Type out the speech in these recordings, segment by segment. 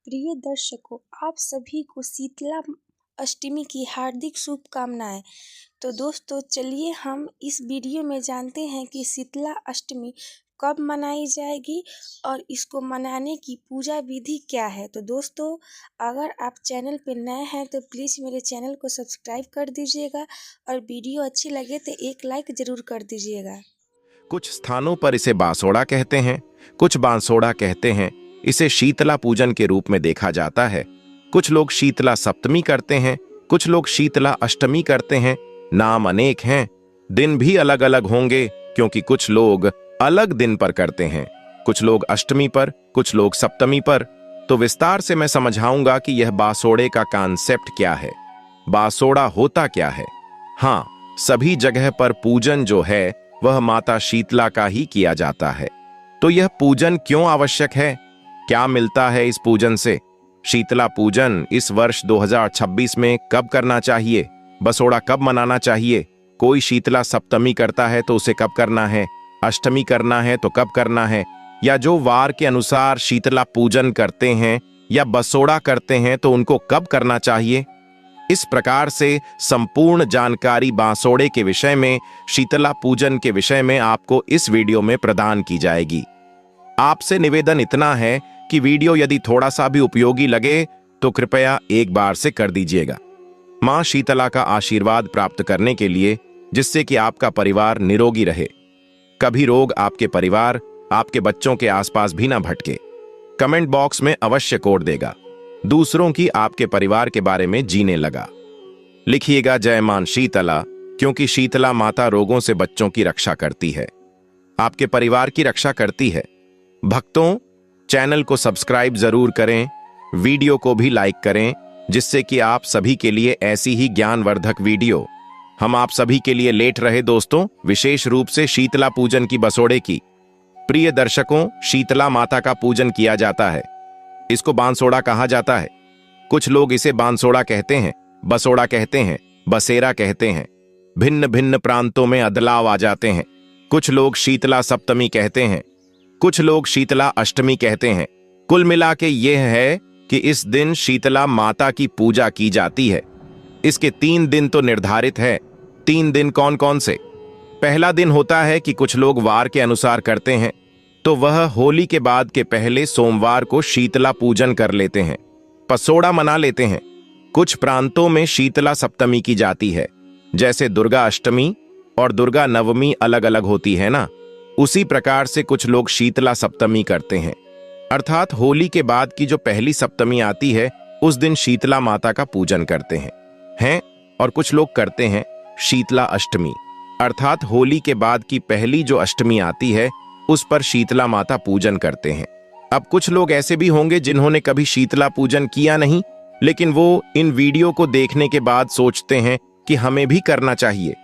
प्रिय दर्शकों, आप सभी को शीतला अष्टमी की हार्दिक शुभकामनाएं। तो दोस्तों चलिए हम इस वीडियो में जानते हैं कि शीतला अष्टमी कब मनाई जाएगी और इसको मनाने की पूजा विधि क्या है। तो दोस्तों अगर आप चैनल पर नए हैं तो प्लीज़ मेरे चैनल को सब्सक्राइब कर दीजिएगा और वीडियो अच्छी लगे तो एक लाइक ज़रूर कर दीजिएगा। कुछ स्थानों पर इसे बांसोड़ा कहते हैं, कुछ बांसोड़ा कहते हैं। इसे शीतला पूजन के रूप में देखा जाता है। कुछ लोग शीतला सप्तमी करते हैं, कुछ लोग शीतला अष्टमी करते हैं। नाम अनेक हैं, दिन भी अलग अलग होंगे क्योंकि कुछ लोग अलग दिन पर करते हैं, कुछ लोग अष्टमी पर, कुछ लोग सप्तमी पर। तो विस्तार से मैं समझाऊंगा कि यह बांसोड़े का कॉन्सेप्ट क्या है, बांसोड़ा होता क्या है। हाँ, सभी जगह पर पूजन जो है वह माता शीतला का ही किया जाता है। तो यह पूजन क्यों आवश्यक है, क्या मिलता है इस पूजन से? शीतला पूजन इस वर्ष 2026 में कब करना चाहिए? बसोड़ा कब मनाना चाहिए? कोई शीतला सप्तमी करता है तो उसे कब करना है? अष्टमी करना है तो कब करना है? या जो वार के अनुसार शीतला पूजन करते हैं या बसोड़ा करते हैं तो उनको कब करना चाहिए? इस प्रकार से संपूर्ण जानकारी बांसोड़े के विषय में, शीतला पूजन के विषय में आपको इस वीडियो में प्रदान की जाएगी। आपसे निवेदन इतना है कि वीडियो यदि थोड़ा सा भी उपयोगी लगे तो कृपया एक बार से कर दीजिएगा। मां शीतला का आशीर्वाद प्राप्त करने के लिए, जिससे कि आपका परिवार निरोगी रहे, कभी रोग आपके परिवार, आपके बच्चों के आसपास भी ना भटके। कमेंट बॉक्स में अवश्य कोड देगा, दूसरों की आपके परिवार के बारे में जीने लगा। लिखिएगा जय मां शीतला, क्योंकि शीतला माता रोगों से बच्चों की रक्षा करती है, आपके परिवार की रक्षा करती है। भक्तों, चैनल को सब्सक्राइब जरूर करें, वीडियो को भी लाइक करें, जिससे कि आप सभी के लिए ऐसी ही ज्ञानवर्धक वीडियो हम आप सभी के लिए लेट रहे। दोस्तों, विशेष रूप से शीतला पूजन की बसोड़े की। प्रिय दर्शकों, शीतला माता का पूजन किया जाता है, इसको बांसोड़ा कहा जाता है। कुछ लोग इसे बांसोड़ा कहते हैं, बसोड़ा कहते हैं, बसेरा कहते हैं। भिन्न भिन्न प्रांतों में अदलाव आ जाते हैं। कुछ लोग शीतला सप्तमी कहते हैं, कुछ लोग शीतला अष्टमी कहते हैं। कुल मिला के यह है कि इस दिन शीतला माता की पूजा की जाती है। इसके 3 दिन तो निर्धारित है। 3 दिन कौन कौन से? पहला दिन होता है कि कुछ लोग वार के अनुसार करते हैं, तो वह होली के बाद के पहले सोमवार को शीतला पूजन कर लेते हैं, पसोड़ा मना लेते हैं। कुछ प्रांतों में शीतला सप्तमी की जाती है, जैसे दुर्गा अष्टमी और दुर्गा नवमी अलग अलग होती है ना, उसी प्रकार से कुछ लोग शीतला सप्तमी करते हैं, अर्थात होली के बाद की जो पहली सप्तमी आती है उस दिन शीतला माता का पूजन करते हैं। और कुछ लोग करते हैं शीतला अष्टमी, अर्थात होली के बाद की पहली जो अष्टमी आती है उस पर शीतला माता पूजन करते हैं। अब कुछ लोग ऐसे भी होंगे जिन्होंने कभी शीतला पूजन किया नहीं, लेकिन वो इन वीडियो को देखने के बाद सोचते हैं कि हमें भी करना चाहिए।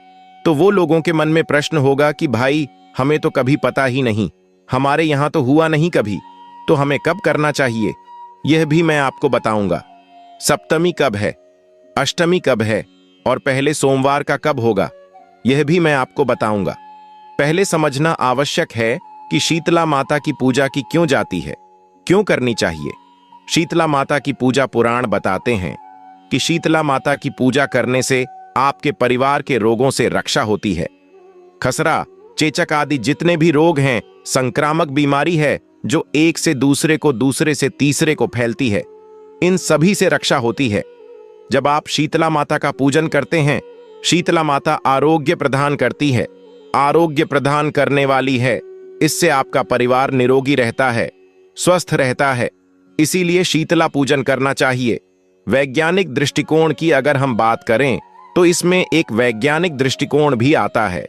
तो वो लोगों के मन में प्रश्न होगा कि भाई, हमें तो कभी पता ही नहीं, हमारे यहां तो हुआ नहीं कभी, तो हमें कब करना चाहिए? यह भी मैं आपको बताऊंगा। सप्तमी कब है, अष्टमी कब है और पहले सोमवार का कब होगा, यह भी मैं आपको बताऊंगा। पहले समझना आवश्यक है कि शीतला माता की पूजा की क्यों जाती है, क्यों करनी चाहिए। शीतला माता की पूजा पुराण बताते हैं कि शीतला माता की पूजा करने से आपके परिवार के रोगों से रक्षा होती है। खसरा, चेचक आदि जितने भी रोग हैं, संक्रामक बीमारी है जो एक से दूसरे को, दूसरे से तीसरे को फैलती है, इन सभी से रक्षा होती है। जब आप शीतला माता का पूजन करते हैं, शीतला माता आरोग्य प्रदान करती है, आरोग्य प्रदान करने वाली है। इससे आपका परिवार निरोगी रहता है, स्वस्थ रहता है। इसीलिए शीतला पूजन करना चाहिए। वैज्ञानिक दृष्टिकोण की अगर हम बात करें तो इसमें एक वैज्ञानिक दृष्टिकोण भी आता है।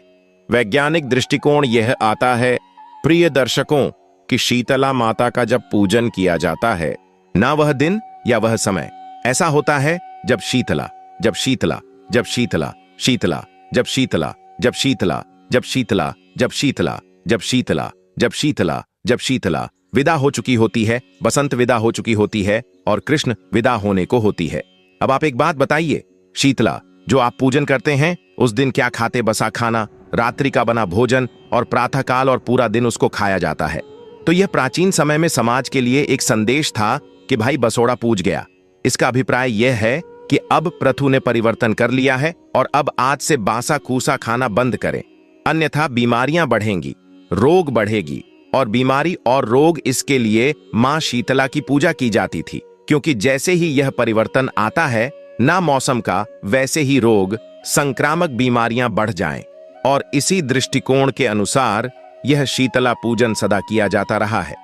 वैज्ञानिक दृष्टिकोण यह आता है, प्रिय दर्शकों, कि शीतला माता का जब पूजन किया जाता है, ना वह दिन या वह समय ऐसा होता है जब शीतला, जब शीतला, जब शीतला, शीतला, जब शीतला, जब शीतला, जब शीतला, जब शीतला, जब शीतला, जब शीतला, जब शीतला विदा हो चुकी होती है, बसंत विदा हो चुकी होती है और कृष्ण विदा होने को होती है। अब आप एक बात बताइए, शीतला जो आप पूजन करते हैं उस दिन क्या खाते? बसा खाना, रात्रि का बना भोजन और प्रातःकाल और पूरा दिन उसको खाया जाता है। तो यह प्राचीन समय में समाज के लिए एक संदेश था कि भाई बसोड़ा पूज गया। इसका अभिप्राय यह है कि अब प्रथु ने परिवर्तन कर लिया है और अब आज से बासा कूसा खाना बंद करें, अन्यथा बीमारियां बढ़ेंगी, रोग बढ़ेगी। और बीमारी और रोग, इसके लिए मां शीतला की पूजा की जाती थी, क्योंकि जैसे ही यह परिवर्तन आता है ना मौसम का, वैसे ही रोग, संक्रामक बीमारियां बढ़ जाएं। और इसी दृष्टिकोण के अनुसार यह शीतला पूजन सदा किया जाता रहा है।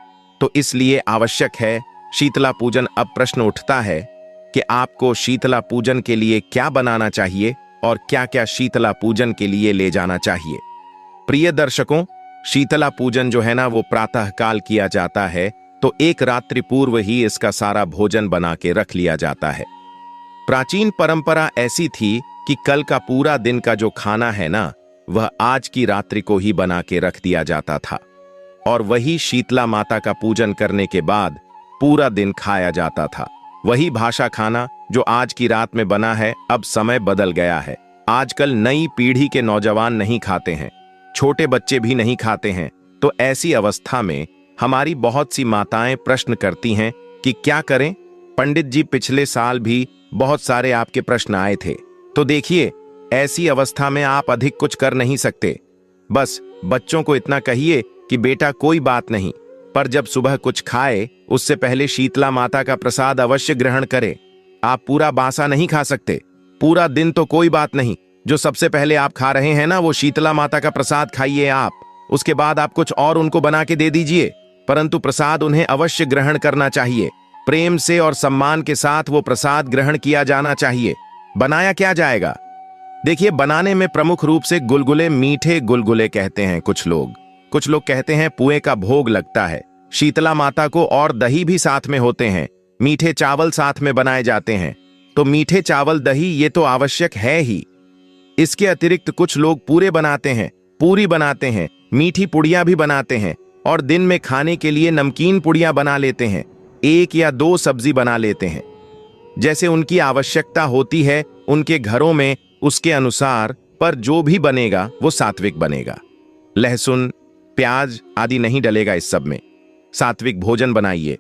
तो इसलिए आवश्यक है शीतला पूजन। अब प्रश्न उठता है कि आपको शीतला पूजन के लिए क्या बनाना चाहिए और क्या क्या शीतला पूजन के लिए ले जाना चाहिए। प्रिय दर्शकों, शीतला पूजन जो है ना, वो प्रातः काल किया जाता है, तो एक रात्रि पूर्व ही इसका सारा भोजन बना के रख लिया जाता है। प्राचीन परंपरा ऐसी थी कि कल का पूरा दिन का जो खाना है ना, वह आज की रात्रि को ही बना के रख दिया जाता था और वही शीतला माता का पूजन करने के बाद पूरा दिन खाया जाता था। वही भाषा खाना जो आज की रात में बना है। अब समय बदल गया है। आजकल नई पीढ़ी के नौजवान नहीं खाते हैं, छोटे बच्चे भी नहीं खाते हैं। तो ऐसी अवस्था में हमारी बहुत सी माताएं प्रश्न करती हैं कि क्या करें। पंडित जी, पिछले साल भी बहुत सारे आपके प्रश्न आए थे। तो देखिए, ऐसी अवस्था में आप अधिक कुछ कर नहीं सकते। बस बच्चों को इतना कहिए कि बेटा कोई बात नहीं, पर जब सुबह कुछ खाए उससे पहले शीतला माता का प्रसाद अवश्य ग्रहण करें। आप पूरा बासा नहीं खा सकते, पूरा दिन तो कोई बात नहीं। जो सबसे पहले आप खा रहे हैं ना, वो शीतला माता का प्रसाद खाइए आप। उसके बाद आप कुछ और उनको बना के दे दीजिए, परंतु प्रसाद उन्हें अवश्य ग्रहण करना चाहिए। प्रेम से और सम्मान के साथ वो प्रसाद ग्रहण किया जाना चाहिए। बनाया क्या जाएगा? देखिए, बनाने में प्रमुख रूप से गुलगुले, मीठे गुलगुले कहते हैं कुछ लोग कहते हैं पुए का भोग लगता है शीतला माता को, और दही भी साथ में होते हैं। मीठे चावल साथ में बनाए जाते हैं। तो मीठे चावल, दही, ये तो आवश्यक है ही। इसके अतिरिक्त कुछ लोग पूरे बनाते हैं, पूरी बनाते हैं, मीठी पुड़ियां भी बनाते हैं, और दिन में खाने के लिए नमकीन पुड़ियां बना लेते हैं। 1 या 2 सब्जी बना लेते हैं, जैसे उनकी आवश्यकता होती है उनके घरों में, उसके अनुसार। पर जो भी बनेगा वो सात्विक बनेगा। लहसुन, प्याज आदि नहीं डलेगा इस सब में। सात्विक भोजन बनाइए।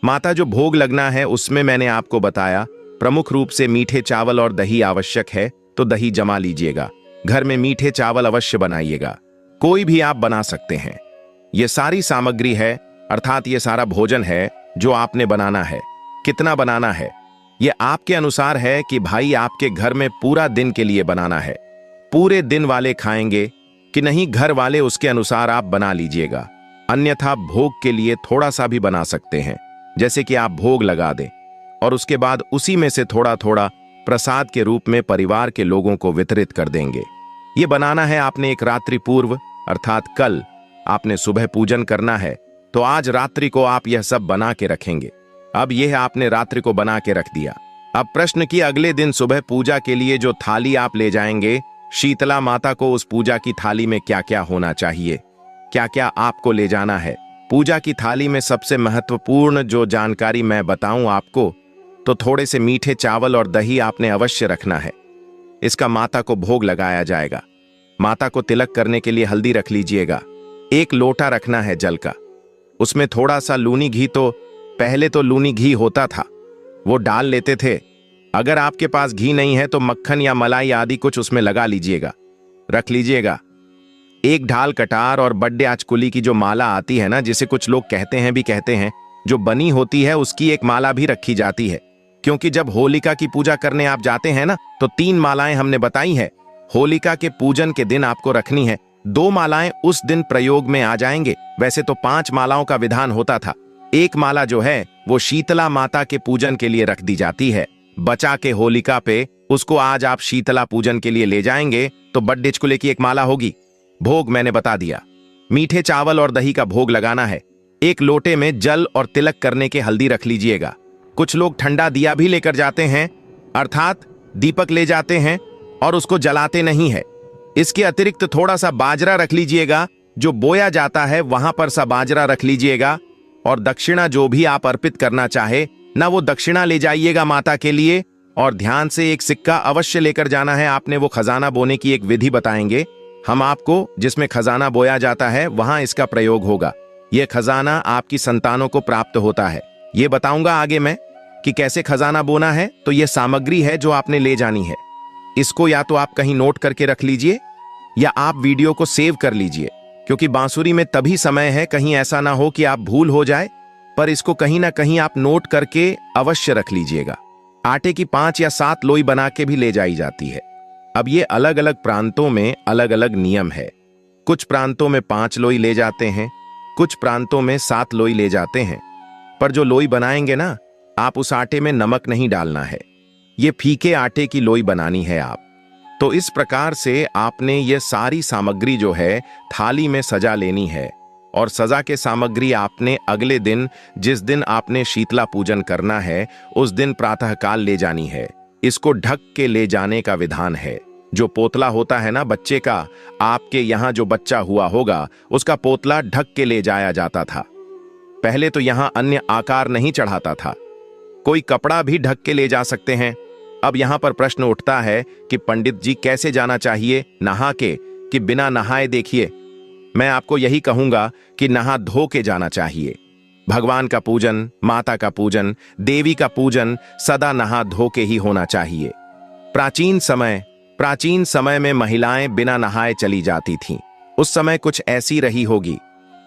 माता जो भोग लगना है उसमें मैंने आपको बताया, प्रमुख रूप से मीठे चावल और दही आवश्यक है, तो दही जमा लीजिएगा। घर में मीठे चावल अवश्य बनाइएगा। कोई भी आप बना सकते हैं। ये सारी सामग्री है, अर्थात ये सारा भोजन है जो आपने बनाना है। कितना बनाना है ये आपके अनुसार है कि भाई आपके घर में पूरा दिन के लिए बनाना है, पूरे दिन वाले खाएंगे कि नहीं, घर वाले, उसके अनुसार आप बना लीजिएगा। अन्यथा भोग के लिए थोड़ा सा भी बना सकते हैं, जैसे कि आप भोग लगा दें और उसके बाद उसी में से थोड़ा थोड़ा प्रसाद के रूप में परिवार के लोगों को वितरित कर देंगे। ये बनाना है आपने एक रात्रि पूर्व, अर्थात कल आपने सुबह पूजन करना है, तो आज रात्रि को आप यह सब बना के रखेंगे। अब यह आपने रात्रि को बना के रख दिया। अब प्रश्न कि अगले दिन सुबह पूजा के लिए जो थाली आप ले जाएंगे शीतला माता को, उस पूजा की थाली में क्या क्या होना चाहिए, क्या क्या आपको ले जाना है। पूजा की थाली में सबसे महत्वपूर्ण जो जानकारी मैं बताऊं आपको, तो थोड़े से मीठे चावल और दही आपने अवश्य रखना है। इसका माता को भोग लगाया जाएगा। माता को तिलक करने के लिए हल्दी रख लीजिएगा। 1 लोटा रखना है जल का, उसमें थोड़ा सा लूनी घी, तो पहले तो लूनी घी होता था, वो डाल लेते थे। अगर आपके पास घी नहीं है तो मक्खन या मलाई आदि कुछ उसमें लगा लीजिएगा, रख लीजिएगा। 1 ढाल कटार और बड्डे आचकुली की जो माला आती है ना, जिसे कुछ लोग कहते हैं, जो बनी होती है, उसकी 1 माला भी रखी जाती है। क्योंकि जब होलिका की पूजा करने आप जाते हैं ना, तो 3 मालाएं हमने बताई है। होलिका के पूजन के दिन आपको रखनी है। 2 मालाएं उस दिन प्रयोग में आ जाएंगे। वैसे तो 5 मालाओं का विधान होता था। 1 माला जो है वो शीतला माता के पूजन के लिए रख दी जाती है, बचा के होलिका पे। उसको आज आप शीतला पूजन के लिए ले जाएंगे तो बड्डे चकुले की 1 माला होगी। भोग मैंने बता दिया। मीठे चावल और दही का भोग लगाना है। 1 लोटे में जल और तिलक करने के हल्दी रख लीजिएगा। कुछ लोग ठंडा दिया भी लेकर जाते हैं, अर्थात दीपक ले जाते हैं और उसको जलाते नहीं है। इसके अतिरिक्त थोड़ा सा बाजरा रख लीजिएगा, जो बोया जाता है वहां पर सा बाजरा रख लीजिएगा। और दक्षिणा जो भी आप अर्पित करना चाहे ना, वो दक्षिणा ले जाइएगा माता के लिए। और ध्यान से 1 सिक्का अवश्य लेकर जाना है आपने। वो खजाना बोने की एक विधि बताएंगे हम आपको, जिसमें खजाना बोया जाता है, वहां इसका प्रयोग होगा। यह खजाना आपकी संतानों को प्राप्त होता है। ये बताऊंगा आगे मैं कि कैसे खजाना बोना है। तो ये सामग्री है जो आपने ले जानी है। इसको या तो आप कहीं नोट करके रख लीजिए या आप वीडियो को सेव कर लीजिए, क्योंकि बांसुरी में तभी समय है, कहीं ऐसा ना हो कि आप भूल हो जाए। पर इसको कहीं ना कहीं आप नोट करके अवश्य रख लीजिएगा। आटे की 5 या 7 लोई बना के भी ले जाई जाती है। अब ये अलग अलग प्रांतों में अलग अलग नियम है। कुछ प्रांतों में 5 लोई ले जाते हैं, कुछ प्रांतों में 7 लोई ले जाते हैं। पर जो लोई बनाएंगे ना, आप उस आटे में नमक नहीं डालना है। ये फीके आटे की लोई बनानी है आप। तो इस प्रकार से आपने ये सारी सामग्री जो है थाली में सजा लेनी है। और सजा के सामग्री आपने अगले दिन, जिस दिन आपने शीतला पूजन करना है, उस दिन प्रातःकाल ले जानी है। इसको ढक के ले जाने का विधान है। जो पोतला होता है ना बच्चे का, आपके यहाँ जो बच्चा हुआ होगा उसका पोतला ढक के ले जाया जाता था। पहले तो यहाँ अन्य आकार नहीं चढ़ाता था। कोई कपड़ा भी ढक के ले जा सकते हैं। अब यहाँ पर प्रश्न उठता है कि पंडित जी कैसे जाना चाहिए, नहा के कि बिना नहाए? देखिए, मैं आपको यही कहूंगा कि नहा धो के जाना चाहिए। भगवान का पूजन, माता का पूजन, देवी का पूजन सदा नहा धो के ही होना चाहिए। प्राचीन समय में महिलाएं बिना नहाए चली जाती थीं। उस समय कुछ ऐसी रही होगी,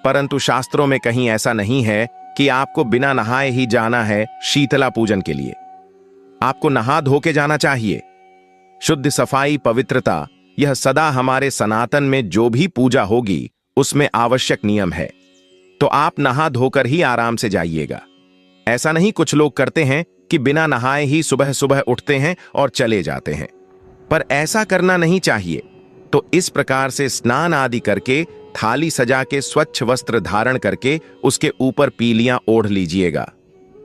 परंतु शास्त्रों में कहीं ऐसा नहीं है कि आपको बिना नहाए ही जाना है शीतला पूजन के लिए। आपको नहा धो के जाना चाहिए। शुद्ध, सफाई, पवित्रता, यह सदा हमारे सनातन में जो भी पूजा होगी उसमें आवश्यक नियम है। तो आप नहा धोकर ही आराम से जाइएगा। ऐसा नहीं कुछ लोग करते हैं कि बिना नहाए ही सुबह सुबह उठते हैं और चले जाते हैं, पर ऐसा करना नहीं चाहिए। तो इस प्रकार से स्नान आदि करके, थाली सजा के, स्वच्छ वस्त्र धारण करके उसके ऊपर पीलियां ओढ़ लीजिएगा।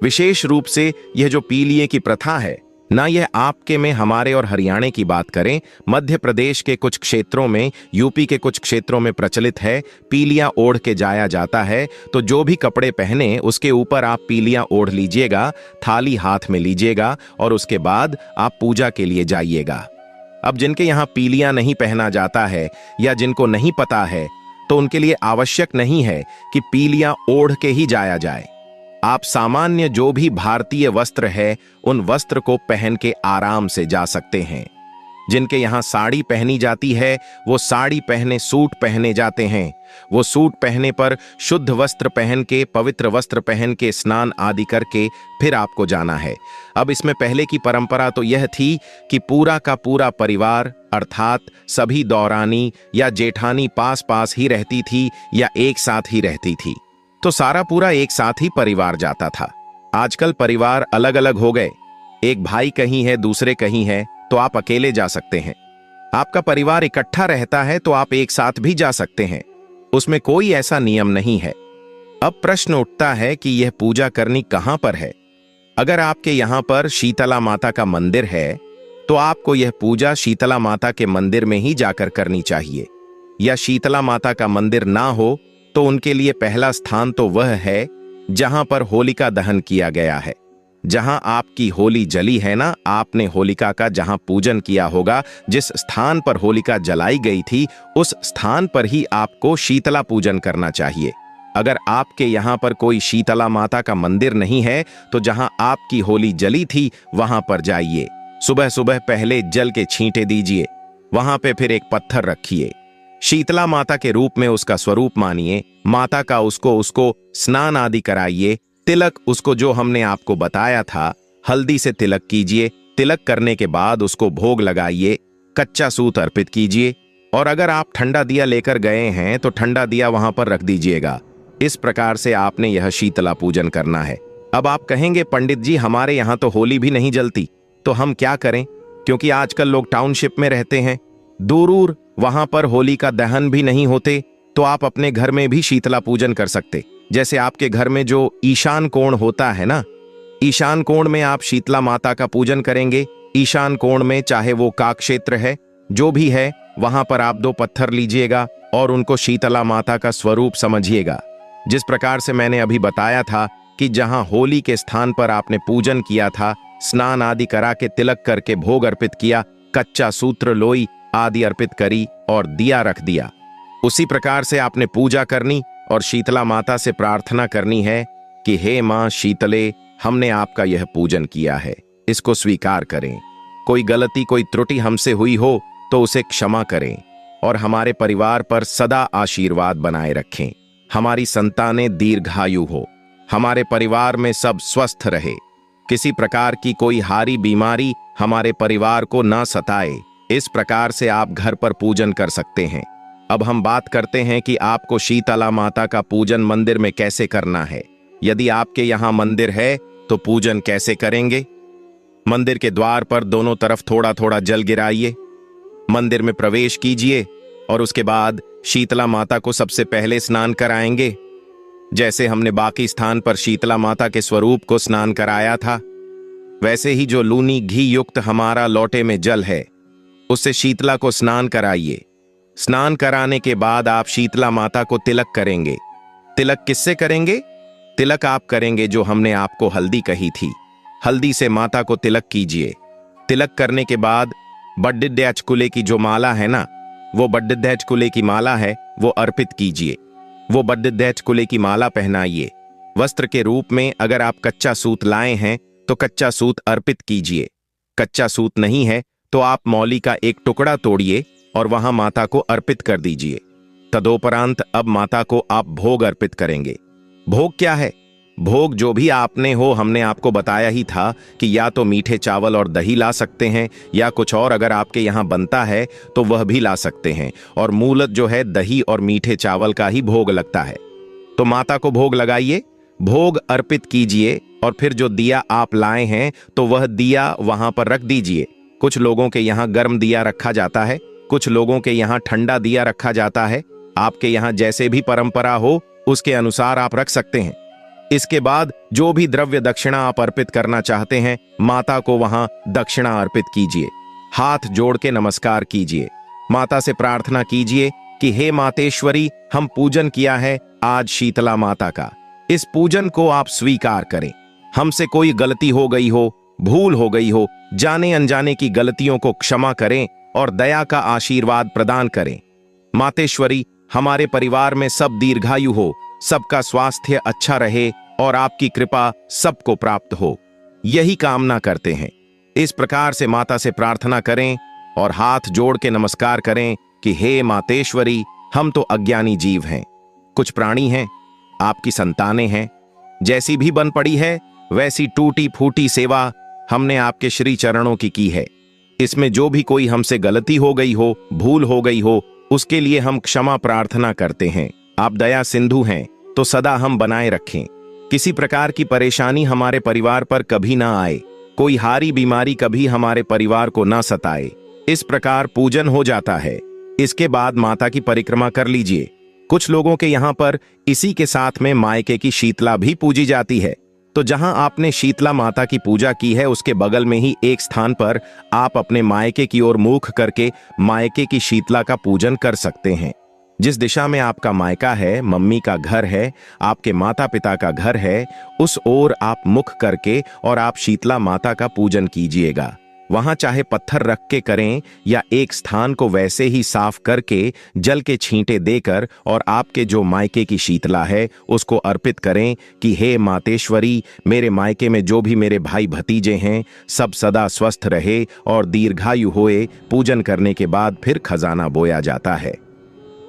विशेष रूप से यह जो पीलिये की प्रथा है ना, यह आपके में, हमारे और हरियाणा की बात करें, मध्य प्रदेश के कुछ क्षेत्रों में, यूपी के कुछ क्षेत्रों में प्रचलित है। पीलियां ओढ़ के जाया जाता है। तो जो भी कपड़े पहने उसके ऊपर आप पीलियां ओढ़ लीजिएगा, थाली हाथ में लीजिएगा और उसके बाद आप पूजा के लिए जाइएगा। अब जिनके यहाँ पीलियां नहीं पहना जाता है या जिनको नहीं पता है, तो उनके लिए आवश्यक नहीं है कि पीलियां ओढ़ के ही जाया जाए। आप सामान्य जो भी भारतीय वस्त्र है उन वस्त्र को पहन के आराम से जा सकते हैं। जिनके यहाँ साड़ी पहनी जाती है वो साड़ी पहने, सूट पहने जाते हैं। वो सूट पहने पर शुद्ध वस्त्र पहन के, पवित्र वस्त्र पहन के स्नान आदि करके फिर आपको जाना है। अब इसमें पहले की परंपरा तो यह थी कि पूरा का पूरा परिवार, अर्थात सभी दौरानी या जेठानी पास पास ही रहती थी या एक साथ ही रहती थी। तो सारा पूरा एक साथ ही परिवार जाता था। आजकल परिवार अलग अलग हो गए। एक भाई कहीं है, दूसरे कहीं है, तो आप अकेले जा सकते हैं। आपका परिवार इकट्ठा रहता है तो आप एक साथ भी जा सकते हैं। उसमें कोई ऐसा नियम नहीं है। अब प्रश्न उठता है कि यह पूजा करनी कहां पर है। अगर आपके यहां पर शीतला माता का मंदिर है तो आपको यह पूजा शीतला माता के मंदिर में ही जाकर करनी चाहिए। या शीतला माता का मंदिर ना हो तो उनके लिए पहला स्थान तो वह है जहां पर होलिका दहन किया गया है। जहां आपकी होली जली है ना, आपने होलिका का जहां पूजन किया होगा, जिस स्थान पर होलिका जलाई गई थी उस स्थान पर ही आपको शीतला पूजन करना चाहिए। अगर आपके यहां पर कोई शीतला माता का मंदिर नहीं है तो जहां आपकी होली जली थी वहां पर जाइए। सुबह सुबह पहले जल के छींटे दीजिए। वहां पे फिर एक पत्थर रखिए। शीतला माता के रूप में उसका स्वरूप मानिए। माता का उसको स्नान आदि कराइए। तिलक, उसको जो हमने आपको बताया था, हल्दी से तिलक कीजिए। तिलक करने के बाद उसको भोग लगाइए। कच्चा सूत अर्पित कीजिए। और अगर आप ठंडा दिया लेकर गए हैं तो ठंडा दिया वहां पर रख दीजिएगा। इस प्रकार से आपने यह शीतला पूजन करना है। अब आप कहेंगे पंडित जी हमारे यहाँ तो होली भी नहीं जलती, तो हम क्या करें? क्योंकि आजकल लोग टाउनशिप में रहते हैं, दूर वहां पर होली का दहन भी नहीं होते, तो आप अपने घर में भी शीतला पूजन कर सकते। जैसे आपके घर में जो ईशान कोण होता है ना, ईशान कोण में आप शीतला माता का पूजन करेंगे। ईशान कोण में चाहे वो का क्षेत्र है, जो भी है, वहां पर आप 2 पत्थर लीजिएगा और उनको शीतला माता का स्वरूप समझिएगा। जिस प्रकार से मैंने अभी बताया था कि जहां होली के स्थान पर आपने पूजन किया था, स्नान आदि करा के तिलक करके भोग अर्पित किया, कच्चा सूत्र लोई आदि अर्पित करी और दिया रख दिया, उसी प्रकार से आपने पूजा करनी और शीतला माता से प्रार्थना करनी है कि हे माँ शीतले, हमने आपका यह पूजन किया है, इसको स्वीकार करें। कोई गलती कोई त्रुटि हमसे हुई हो तो उसे क्षमा करें और हमारे परिवार पर सदा आशीर्वाद बनाए रखें। हमारी संतानें दीर्घायु हो, हमारे परिवार में सब स्वस्थ रहे, किसी प्रकार की कोई हारी बीमारी हमारे परिवार को ना सताए। इस प्रकार से आप घर पर पूजन कर सकते हैं। अब हम बात करते हैं कि आपको शीतला माता का पूजन मंदिर में कैसे करना है। यदि आपके यहाँ मंदिर है तो पूजन कैसे करेंगे? मंदिर के द्वार पर दोनों तरफ थोड़ा थोड़ा जल गिराइए, मंदिर में प्रवेश कीजिए और उसके बाद शीतला माता को सबसे पहले स्नान कराएंगे। जैसे हमने बाकी स्थान पर शीतला माता के स्वरूप को स्नान कराया था, वैसे ही जो लूनी घी युक्त हमारा लोटे में जल है उससे शीतला को स्नान कराइए। स्नान कराने के बाद आप शीतला माता को तिलक करेंगे। तिलक किससे करेंगे? तिलक आप करेंगे जो हमने आपको हल्दी कही थी, हल्दी से माता को तिलक कीजिए। तिलक करने के बाद बड्डिद्याचकुले की जो माला है ना, वो बड्डिद्याचकुले की माला है, वो अर्पित कीजिए। वो बड्डिद्याचकुले की माला पहनाइए। वस्त्र के रूप में अगर आप कच्चा सूत लाए हैं तो कच्चा सूत अर्पित कीजिए। कच्चा सूत नहीं है तो आप मौली का एक टुकड़ा तोड़िए और वहां माता को अर्पित कर दीजिए। तदोपरांत अब माता को आप भोग अर्पित करेंगे। भोग क्या है? भोग जो भी आपने हो, हमने आपको बताया ही था कि या तो मीठे चावल और दही ला सकते हैं या कुछ और अगर आपके यहाँ बनता है तो वह भी ला सकते हैं। और मूलत जो है दही और मीठे चावल का ही भोग लगता है। तो माता को भोग लगाइए, भोग अर्पित कीजिए और फिर जो दिया आप लाए हैं तो वह दिया वहां पर रख दीजिए। कुछ लोगों के यहाँ गर्म दिया रखा जाता है, कुछ लोगों के यहाँ ठंडा दिया रखा जाता है। आपके यहाँ जैसे भी परंपरा हो उसके अनुसार आप रख सकते हैं। इसके बाद जो भी द्रव्य दक्षिणा आप अर्पित करना चाहते हैं, माता को वहां दक्षिणा अर्पित कीजिए। हाथ जोड़ के नमस्कार कीजिए, माता से प्रार्थना कीजिए कि हे मातेश्वरी, हम पूजन किया है आज शीतला माता का, इस पूजन को आप स्वीकार करें। हमसे कोई गलती हो गई हो, भूल हो गई हो, जाने अनजाने की गलतियों को क्षमा करें और दया का आशीर्वाद प्रदान करें। मातेश्वरी, हमारे परिवार में सब दीर्घायु हो, सबका स्वास्थ्य अच्छा रहे और आपकी कृपा सबको प्राप्त हो, यही कामना करते हैं। इस प्रकार से माता से प्रार्थना करें और हाथ जोड़ के नमस्कार करें कि हे मातेश्वरी, हम तो अज्ञानी जीव हैं, कुछ प्राणी हैं, आपकी संतानें हैं, जैसी भी बन पड़ी है वैसी टूटी फूटी सेवा हमने आपके श्री चरणों की है। इसमें जो भी कोई हमसे गलती हो गई हो, भूल हो गई हो, उसके लिए हम क्षमा प्रार्थना करते हैं। आप दया सिंधु हैं तो सदा हम बनाए रखें। किसी प्रकार की परेशानी हमारे परिवार पर कभी ना आए, कोई हारी बीमारी कभी हमारे परिवार को ना सताए। इस प्रकार पूजन हो जाता है। इसके बाद माता की परिक्रमा कर लीजिए। कुछ लोगों के यहाँ पर इसी के साथ में मायके की शीतला भी पूजी जाती है। तो जहां आपने शीतला माता की पूजा की है उसके बगल में ही एक स्थान पर आप अपने मायके की ओर मुख करके मायके की शीतला का पूजन कर सकते हैं। जिस दिशा में आपका मायका है, मम्मी का घर है, आपके माता पिता का घर है, उस ओर आप मुख करके और आप शीतला माता का पूजन कीजिएगा। वहां चाहे पत्थर रख के करें या एक स्थान को वैसे ही साफ करके जल के छींटे देकर और आपके जो मायके की शीतला है उसको अर्पित करें कि हे मातेश्वरी, मेरे मायके में जो भी मेरे भाई भतीजे हैं सब सदा स्वस्थ रहे और दीर्घायु होए। पूजन करने के बाद फिर खजाना बोया जाता है।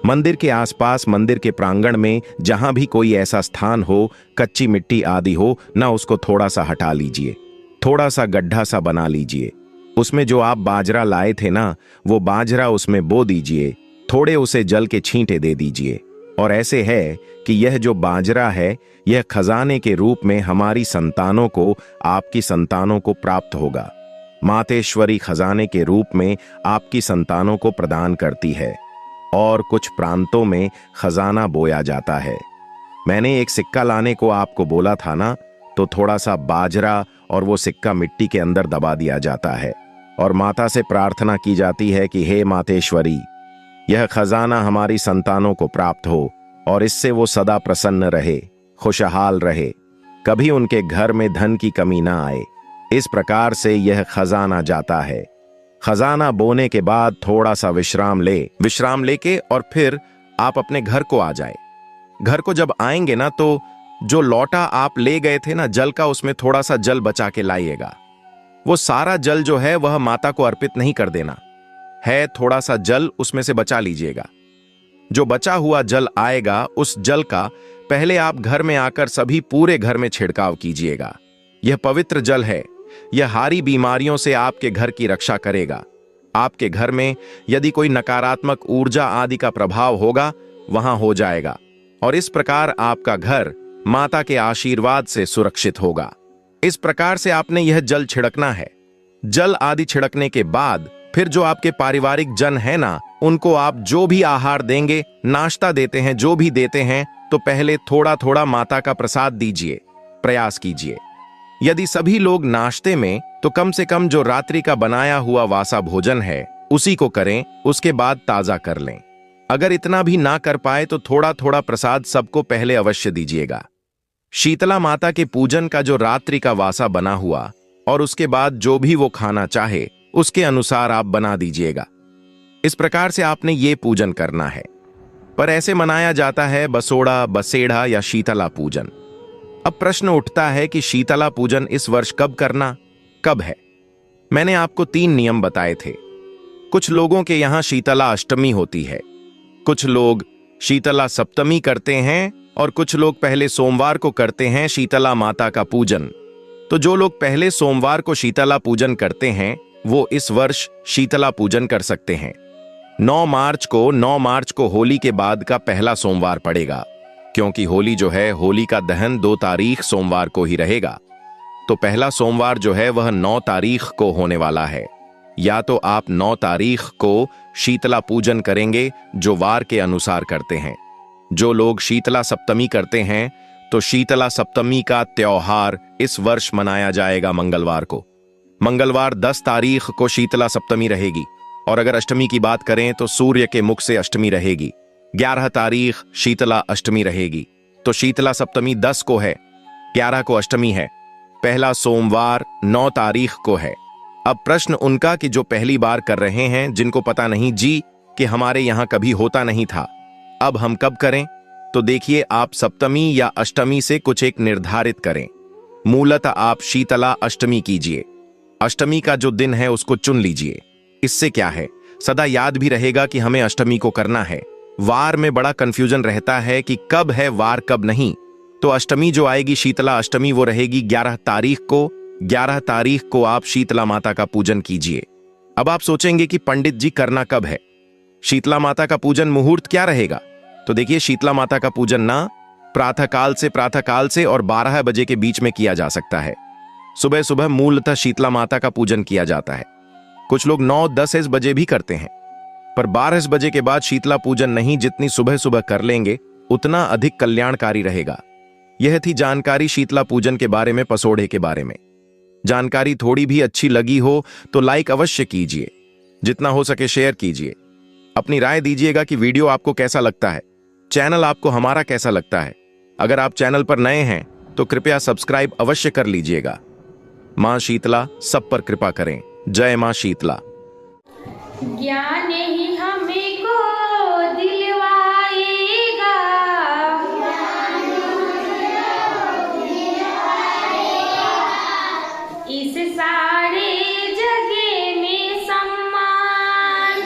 मंदिर के आसपास, मंदिर के प्रांगण में जहां भी कोई ऐसा स्थान हो, कच्ची मिट्टी आदि हो ना, उसको थोड़ा सा हटा लीजिए, थोड़ा सा गड्ढा सा बना लीजिए। उसमें जो आप बाजरा लाए थे ना, वो बाजरा उसमें बो दीजिए, थोड़े उसे जल के छींटे दे दीजिए। और ऐसे है कि यह जो बाजरा है यह खजाने के रूप में हमारी संतानों को, आपकी संतानों को प्राप्त होगा। मातेश्वरी खजाने के रूप में आपकी संतानों को प्रदान करती है। और कुछ प्रांतों में खजाना बोया जाता है। मैंने एक सिक्का लाने को आपको बोला था ना, तो थोड़ा सा बाजरा और वो सिक्का मिट्टी के अंदर दबा दिया जाता है और माता से प्रार्थना की जाती है कि हे मातेश्वरी, यह खजाना हमारी संतानों को प्राप्त हो और इससे वो सदा प्रसन्न रहे, खुशहाल रहे, कभी उनके घर में धन की कमी ना आए। इस प्रकार से यह खजाना जाता है। खजाना बोने के बाद थोड़ा सा विश्राम लेके और फिर आप अपने घर को आ जाए। घर को जब आएंगे ना तो जो लौटा आप ले गए थे ना जल का, उसमें थोड़ा सा जल बचा के लाइएगा। वो सारा जल जो है वह माता को अर्पित नहीं कर देना है, थोड़ा सा जल उसमें से बचा लीजिएगा। जो बचा हुआ जल आएगा उस जल का पहले आप घर में आकर सभी पूरे घर में छिड़काव कीजिएगा। यह पवित्र जल है, यह हारी बीमारियों से आपके घर की रक्षा करेगा। आपके घर में यदि कोई नकारात्मक ऊर्जा आदि का प्रभाव होगा वहां हो जाएगा, और इस प्रकार आपका घर माता के आशीर्वाद से सुरक्षित होगा। इस प्रकार से आपने यह जल छिड़कना है। जल आदि छिड़कने के बाद फिर जो आपके पारिवारिक जन है ना, उनको आप जो भी आहार देंगे, नाश्ता देते हैं, जो भी देते हैं, तो पहले थोड़ा थोड़ा माता का प्रसाद दीजिए, प्रयास कीजिए। यदि सभी लोग नाश्ते में, तो कम से कम जो रात्रि का बनाया हुआ वासा भोजन है उसी को करें, उसके बाद ताजा कर लें। अगर इतना भी ना कर पाए तो थोड़ा थोड़ा प्रसाद सबको पहले अवश्य दीजिएगा। शीतला माता के पूजन का जो रात्रि का वासा बना हुआ और उसके बाद जो भी वो खाना चाहे उसके अनुसार आप बना दीजिएगा। इस प्रकार से आपने ये पूजन करना है। पर ऐसे मनाया जाता है बसोड़ा, बसेड़ा या शीतला पूजन। अब प्रश्न उठता है कि शीतला पूजन इस वर्ष कब करना, कब है? मैंने आपको 3 नियम बताए थे। कुछ लोगों के यहां शीतला अष्टमी होती है, कुछ लोग शीतला सप्तमी करते हैं और कुछ लोग पहले सोमवार को करते हैं शीतला माता का पूजन। तो जो लोग पहले सोमवार को शीतला पूजन करते हैं वो इस वर्ष शीतला पूजन कर सकते हैं। 9 मार्च को होली के बाद का पहला सोमवार पड़ेगा, क्योंकि होली जो है, होली का दहन 2 तारीख सोमवार को ही रहेगा। तो पहला सोमवार जो है वह 9 तारीख को होने वाला है। या तो आप 9 तारीख को शीतला पूजन करेंगे जो वार के अनुसार करते हैं। जो लोग शीतला सप्तमी करते हैं तो शीतला सप्तमी का त्योहार इस वर्ष मनाया जाएगा मंगलवार को। मंगलवार 10 तारीख को शीतला सप्तमी रहेगी, और अगर अष्टमी की बात करें तो सूर्य के मुख से अष्टमी रहेगी। 11 तारीख शीतला अष्टमी रहेगी। तो शीतला सप्तमी 10 को है, 11 को अष्टमी है, पहला सोमवार 9 तारीख को है। अब प्रश्न उनका कि जो पहली बार कर रहे हैं, जिनको पता नहीं जी कि हमारे यहां कभी होता नहीं था, अब हम कब करें? तो देखिए, आप सप्तमी या अष्टमी से कुछ एक निर्धारित करें। मूलतः आप शीतला अष्टमी कीजिए। अष्टमी का जो दिन है उसको चुन लीजिए। इससे क्या है, सदा याद भी रहेगा कि हमें अष्टमी को करना है। वार में बड़ा कंफ्यूजन रहता है कि कब है वार कब नहीं। तो अष्टमी जो आएगी शीतला अष्टमी वो रहेगी 11 तारीख को। 11 तारीख को आप शीतला माता का पूजन कीजिए। अब आप सोचेंगे कि पंडित जी करना कब है, शीतला माता का पूजन मुहूर्त क्या रहेगा? तो देखिए, शीतला माता का पूजन ना प्रातःकाल से और 12 बजे के बीच में किया जा सकता है। सुबह सुबह मूलतः शीतला माता का पूजन किया जाता है। कुछ लोग 9-10 बजे भी करते हैं, पर 12 बजे के बाद शीतला पूजन नहीं। जितनी सुबह सुबह कर लेंगे उतना अधिक कल्याणकारी रहेगा। यह थी जानकारी शीतला पूजन के बारे में, पसोड़े के बारे में। जानकारी थोड़ी भी अच्छी लगी हो तो लाइक अवश्य कीजिए, जितना हो सके शेयर कीजिए। अपनी राय दीजिएगा कि वीडियो आपको कैसा लगता है, चैनल आपको हमारा कैसा लगता है। अगर आप चैनल पर नए हैं तो कृपया सब्सक्राइब अवश्य कर लीजिएगा। मां शीतला सब पर कृपा करें। जय मां शीतला। ज्ञान ही हमें को दिलवाएगा, इस सारे जगह में सम्मान।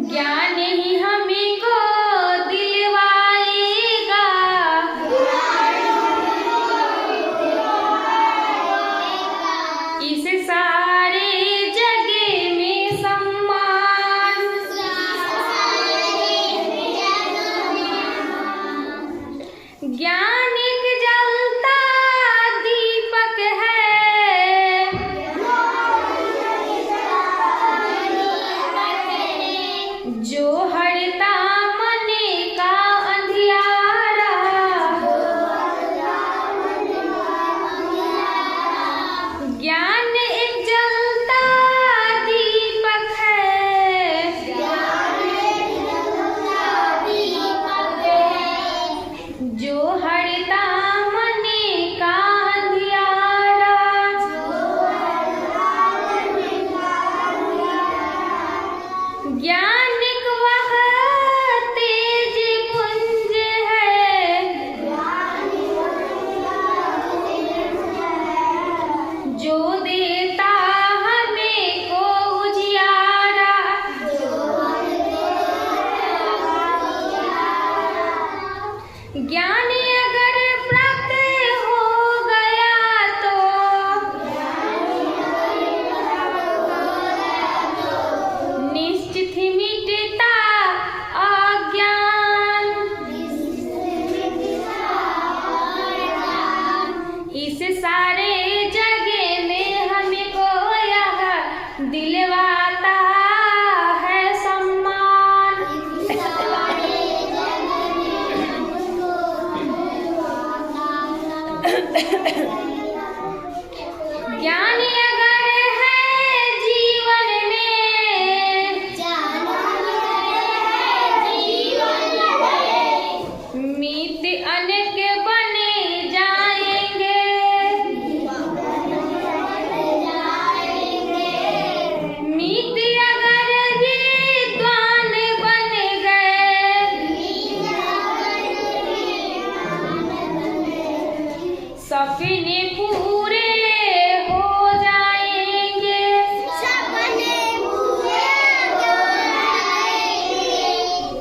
ज्ञान ही हमें को दिलवाएगा, इस सारे जगह में सम्मान। ज्ञान एक जलता दीपक है, जो हरता मन का अंधियारा। ज्ञान एक जलता दीपक है, जो हर ज्ञान अगर है जीवन में, मीत अनेक बने जाएंगे। मीत अगर विद्वान बन गए, सपने पूरे हो जाएंगे।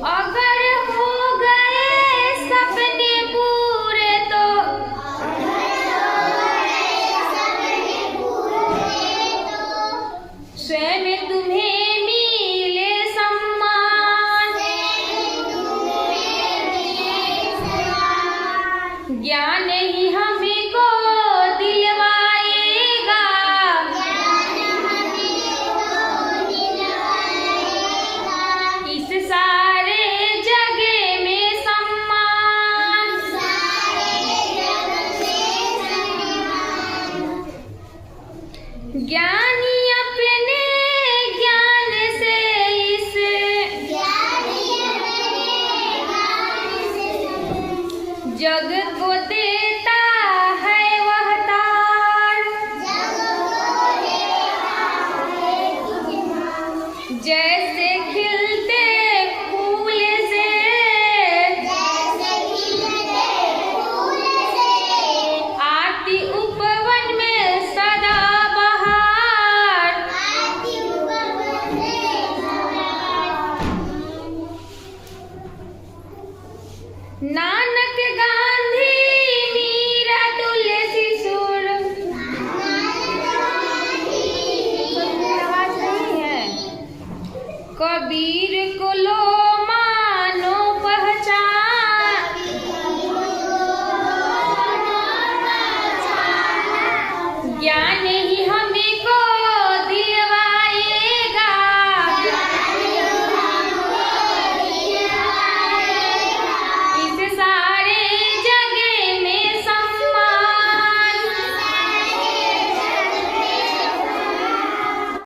अगर हो गए सपने पूरे तो स्वयं तुम्हें मिले सम्मान। ज्ञान ही हमको दिलवाएगा, इस सारे जगह में सम्मान। ज्ञानी अपने ज्ञान से इस जग को दे